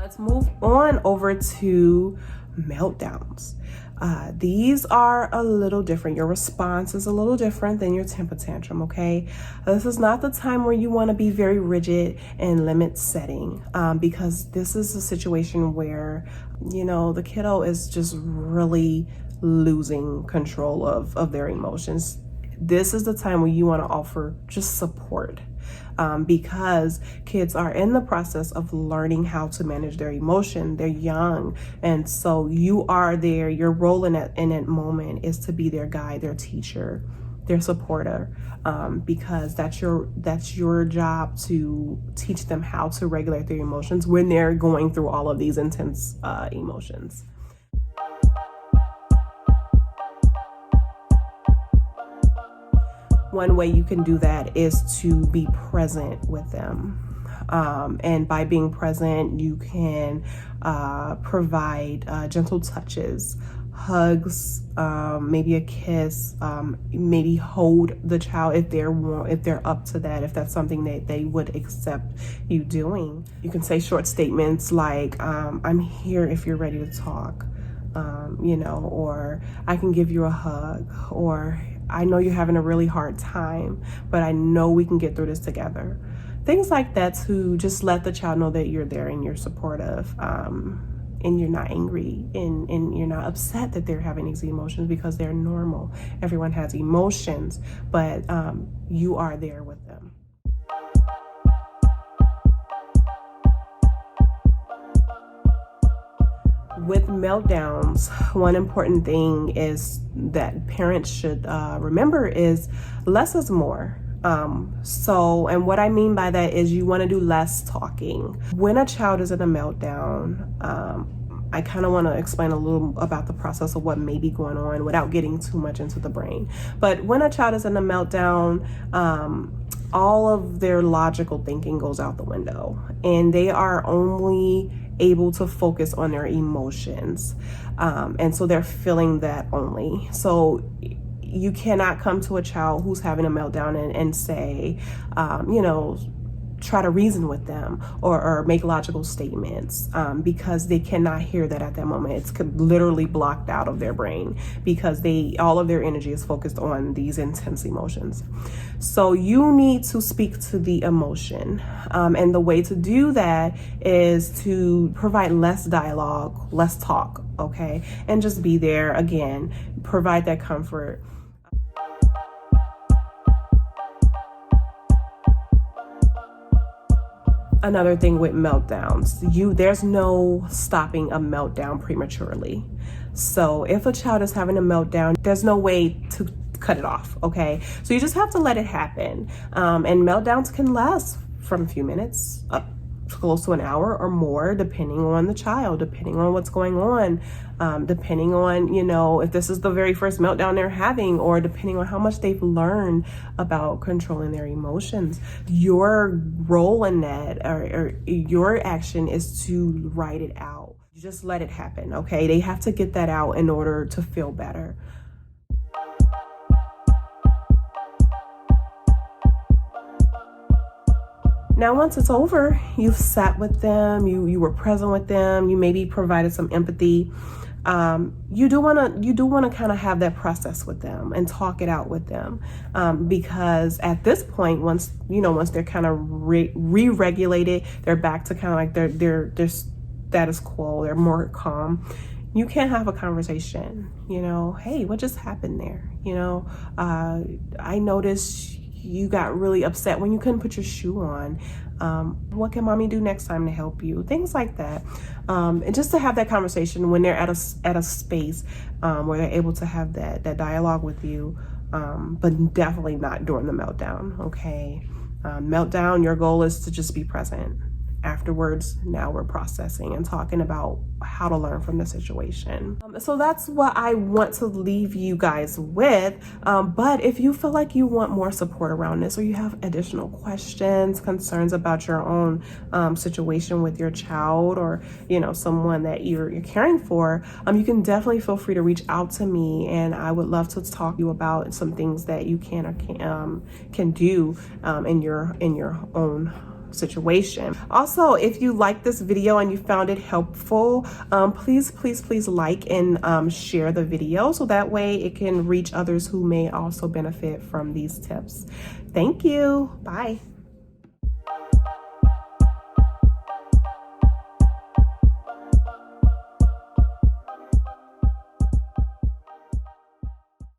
Let's move on over to meltdowns. These are a little different. Your response is a little different than your temper tantrum, okay? This is not the time where you want to be very rigid and limit setting, because this is a situation where, the kiddo is just really losing control of their emotions. This is the time where you want to offer just support. Because kids are in the process of learning how to manage their emotion. They're young. And so you are there. Your role in that moment is to be their guide, their teacher, their supporter, because that's your job to teach them how to regulate their emotions when they're going through all of these intense emotions. One way you can do that is to be present with them. And by being present, you can provide gentle touches, hugs, maybe a kiss, maybe hold the child if they're up to that, if that's something that they would accept you doing. You can say short statements like, I'm here if you're ready to talk, or I can give you a hug, or I know you're having a really hard time, but I know we can get through this together. Things like that to just let the child know that you're there and you're supportive, and you're not angry and you're not upset that they're having these emotions, because they're normal. Everyone has emotions, but you are there with them. With meltdowns, one important thing is that parents should remember is less is more. And what I mean by that is you want to do less talking. When a child is in a meltdown, I kind of want to explain a little about the process of what may be going on without getting too much into the brain. But when a child is in a meltdown, all of their logical thinking goes out the window, and they are only able to focus on their emotions. And so they're feeling that only. So you cannot come to a child who's having a meltdown and say, try to reason with them or make logical statements, because they cannot hear that at that moment. It's literally blocked out of their brain because all of their energy is focused on these intense emotions. So you need to speak to the emotion. And the way to do that is to provide less dialogue, less talk, okay? And just be there again, provide that comfort. Another thing with meltdowns, there's no stopping a meltdown prematurely. So if a child is having a meltdown, there's no way to cut it off, okay? So you just have to let it happen. And meltdowns can last from a few minutes up close to an hour or more, depending on the child, depending on what's going on, depending on, if this is the very first meltdown they're having, or depending on how much they've learned about controlling their emotions. Your role in that or your action is to write it out. You just let it happen, okay? They have to get that out in order to feel better. Now, once it's over, you've sat with them, you were present with them, you maybe provided some empathy. You do want to kind of have that process with them and talk it out with them, because at this point, once they're kind of re-regulated, they're back to kind of like their status quo, they're more calm. You can't have a conversation. Hey, what just happened there? I noticed you got really upset when you couldn't put your shoe on. What can mommy do next time to help you? Things like that. And just to have that conversation when they're at a space where they're able to have that dialogue with you, but definitely not during the meltdown, okay? Meltdown, your goal is to just be present. Afterwards, now we're processing and talking about how to learn from the situation. So that's what I want to leave you guys with. But if you feel like you want more support around this, or you have additional questions, concerns about your own situation with your child, or someone that you're caring for, you can definitely feel free to reach out to me, and I would love to talk to you about some things that you can do in your own situation. Also, if you like this video and you found it helpful, please like and share the video so that way it can reach others who may also benefit from these tips. Thank you. Bye.